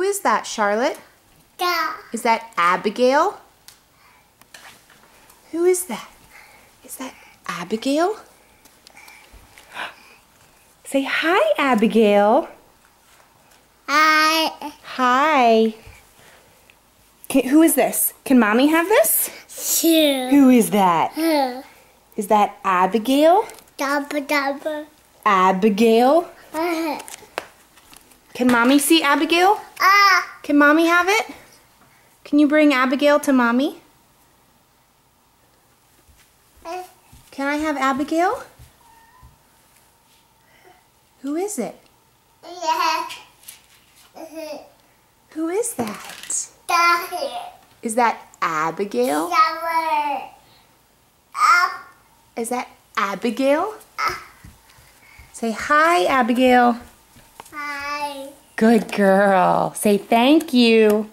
is that, Charlotte? Da. Is that Abigail? Who is that? Is that Abigail? Say hi, Abigail. Hi. Hi. Who is this? Can Mommy have this? Sure. Who is that? Is that Abigail? Dabba dabba. Abigail? Can Mommy see Abigail? Can Mommy have it? Can you bring Abigail to Mommy? Can I have Abigail? Who is it? Yeah. Who is that? Da. Is that Abigail? Dabba. Up. Is that Abigail? Say hi, Abigail. Hi. Good girl. Say thank you.